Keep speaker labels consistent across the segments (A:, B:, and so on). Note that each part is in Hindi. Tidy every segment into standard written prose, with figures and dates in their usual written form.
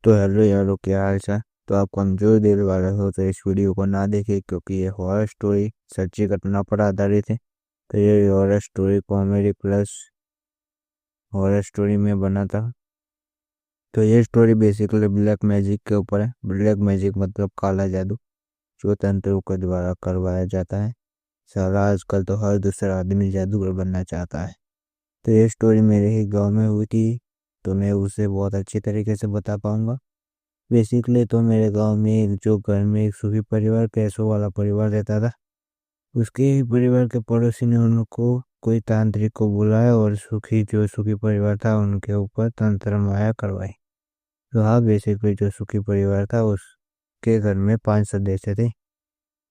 A: तो हेलो यारो, क्या हाल चाल। तो आप कमजोर दिल वाले हो तो इस वीडियो को ना देखें, क्योंकि ये हॉरर स्टोरी सच्ची घटना पर आधारित है। तो ये horror story comedy plus horror story में बना था। तो ये स्टोरी बेसिकली ब्लैक मैजिक के ऊपर है। ब्लैक मैजिक मतलब काला जादू, जो तंत्रों के द्वारा करवाया जाता है। सारा आजकल तो हर दूसरा आदमी जादूगर बनना चाहता है। तो ये स्टोरी मेरे ही गांव में हुई थी, तो मैं उसे बहुत अच्छी तरीके से बता पाऊंगा। बेसिकली तो मेरे गांव में जो घर में एक सुखी परिवार, पैसों वाला परिवार रहता था। उसके ही परिवार के पड़ोसी ने उनको कोई तांत्रिक को बुलाया और जो सुखी परिवार था उनके ऊपर तंत्र माया करवाई। तो हाँ, बेसिकली जो सुखी परिवार था उसके घर में 5 सदस्य थे।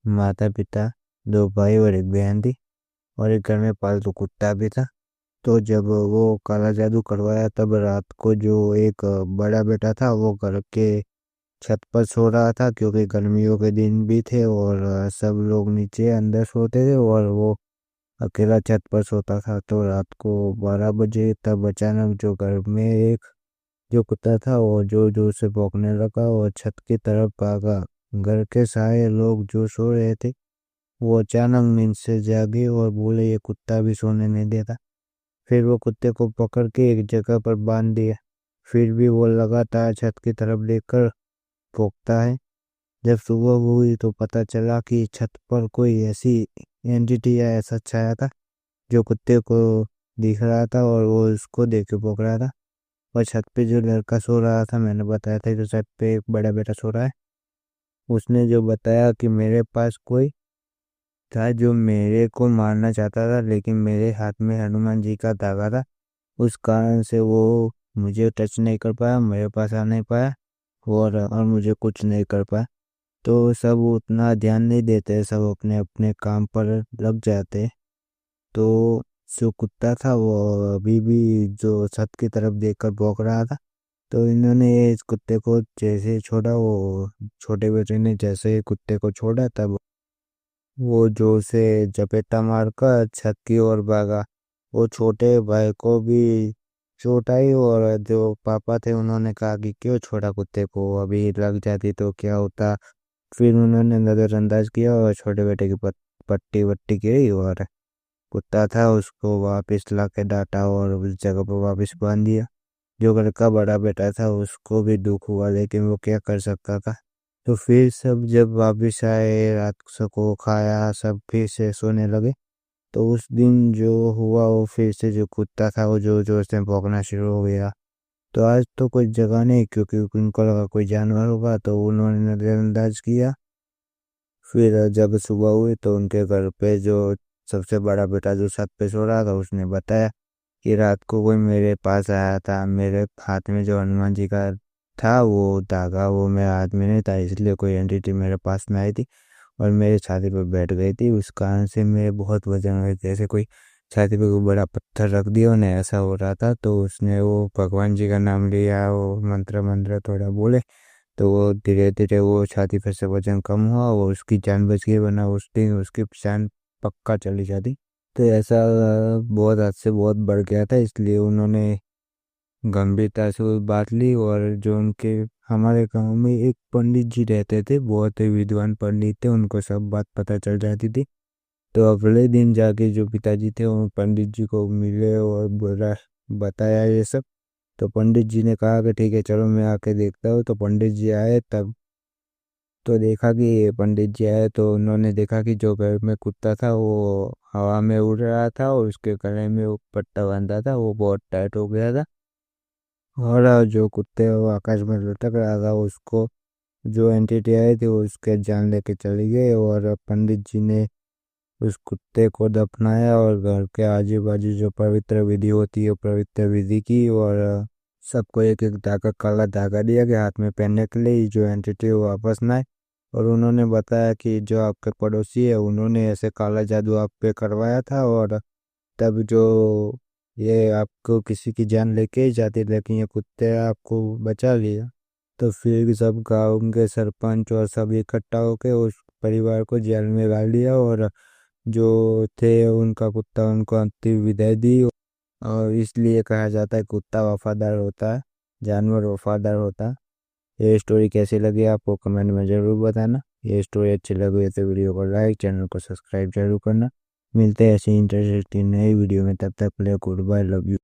A: माता पिता, 2 भाई और एक बहन थी। और एक घर में पालतू कुत्ता भी था। तो जब वो काला जादू करवाया तब रात को जो एक बड़ा बेटा था वो घर के छत पर सो रहा था, क्योंकि गर्मियों के दिन भी थे और सब लोग नीचे अंदर सोते थे और वो अकेला छत पर सोता था। तो रात को 12 बजे तब अचानक जो घर में एक जो कुत्ता था वो जोर जोर से भौंकने लगा और छत की तरफ भागा। घर के सारे लोग जो सो रहे थे वो अचानक नींद से जागे और बोले ये कुत्ता भी सोने नहीं देता। फिर वो कुत्ते को पकड़ के एक जगह पर बांध दिया। फिर भी वो लगातार छत की तरफ देखकर भौंकता है। जब सुबह हुई तो पता चला कि छत पर कोई ऐसी एंटिटी या ऐसा छाया था जो कुत्ते को दिख रहा था और वो उसको देख के भौंक रहा था। और छत पे जो लड़का सो रहा था, मैंने बताया था जो छत पे एक बड़ा बेटा सो रहा है, उसने जो बताया कि मेरे पास कोई था जो मेरे को मारना चाहता था, लेकिन मेरे हाथ में हनुमान जी का धागा था। उस कारण से वो मुझे टच नहीं कर पाया, मेरे पास आ नहीं पाया और मुझे कुछ नहीं कर पाया। तो सब उतना ध्यान नहीं देते, सब अपने अपने काम पर लग जाते। तो जो कुत्ता था वो अभी भी जो छत की तरफ देखकर भौंक रहा था। तो इन्होंने इस कुत्ते को जैसे छोड़ा, वो छोटे बेटे ने जैसे ही कुत्ते को छोड़ा तब वो जोर से झपेटा मारकर छत की ओर भागा। वो छोटे भाई को भी चोट आई और जो पापा थे उन्होंने कहा कि क्यों छोड़ा कुत्ते को, अभी लग जाती तो क्या होता। फिर उन्होंने नजरअंदाज किया और छोटे बेटे की पट्टी वट्टी गिरी और कुत्ता था उसको वापस ला के डांटा और उस जगह पर वापस बांध दिया। जो घर का बड़ा बेटा था उसको भी दुख हुआ, लेकिन वो क्या कर सकता था। तो फिर सब जब वापस आए, रात को खाया, सब फिर से सोने लगे। तो उस दिन जो हुआ वो फिर से जो कुत्ता था वो जोर जोर से भौंकना शुरू हो गया। तो आज तो कोई जगह नहीं, क्योंकि उनको लगा कोई जानवर होगा, तो उन्होंने नजरअंदाज किया। फिर जब सुबह हुई तो उनके घर पे जो सबसे बड़ा बेटा जो छत पे सो रहा था उसने बताया कि रात को कोई मेरे पास आया था, मेरे हाथ में जो हनुमान जी का था वो धागा वो मेरे हाथ में नहीं था, इसलिए कोई एंटिटी मेरे पास में आई थी और मेरे छाती पर बैठ गई थी। उस कारण से मैं बहुत वजन हो गई, जैसे कोई छाती पे कोई बड़ा पत्थर रख दिया उन्हें, ऐसा हो रहा था। तो उसने वो भगवान जी का नाम लिया, वो मंत्र मंत्र थोड़ा बोले, तो वो धीरे धीरे वो छाती पर से वजन कम हुआ और उसकी जान बच गई, वरना उस दिन उसकी जान पक्का चली जाती। तो ऐसा बहुत हद से बहुत बढ़ गया था, इसलिए उन्होंने गंभीरता से वो बात ली। और जो उनके हमारे गांव में एक पंडित जी रहते थे, बहुत ही विद्वान पंडित थे, उनको सब बात पता चल जाती थी। तो अगले दिन जाके जो पिताजी थे वो पंडित जी को मिले और बोला, बताया ये सब। तो पंडित जी ने कहा कि ठीक है चलो मैं आके देखता हूँ। तो पंडित जी आए तब तो देखा कि पंडित जी आए तो उन्होंने देखा कि जो घर में कुत्ता था वो हवा में उड़ रहा था और उसके गले में वो पट्टा बांधा था वो बहुत टाइट हो गया था। और जो कुत्ते वो आकाश में लटक रहा था उसको जो एंटिटी आई थी वो उसके जान लेके चली गई। और पंडित जी ने उस कुत्ते को दफनाया और घर के आजू बाजू जो पवित्र विधि होती है पवित्र विधि की। और सबको एक एक धागा, काला धागा दिया कि हाथ में पहनने के लिए जो एंटिटी वो वापस ना आए। और उन्होंने बताया कि जो आपके पड़ोसी है उन्होंने ऐसे काला जादू आप पे करवाया था और तब जो ये आपको किसी की जान लेके ही जाती, लेकिन ये कुत्ते आपको बचा लिया। तो फिर सब गाँव के सरपंच और सब इकट्ठा होके उस परिवार को जेल में डाल दिया और जो थे उनका कुत्ता उनको अंतिम विदाई दी। और इसलिए कहा जाता है कुत्ता वफादार होता है, जानवर वफादार होता है। ये स्टोरी कैसी लगी आपको कमेंट में ज़रूर बताना। ये स्टोरी अच्छी लगी तो वीडियो को लाइक, चैनल को सब्सक्राइब जरूर करना। मिलते हैं ऐसी इंटरेस्टिंग नई वीडियो में, तब तक के लिए गुड बाय, लव यू।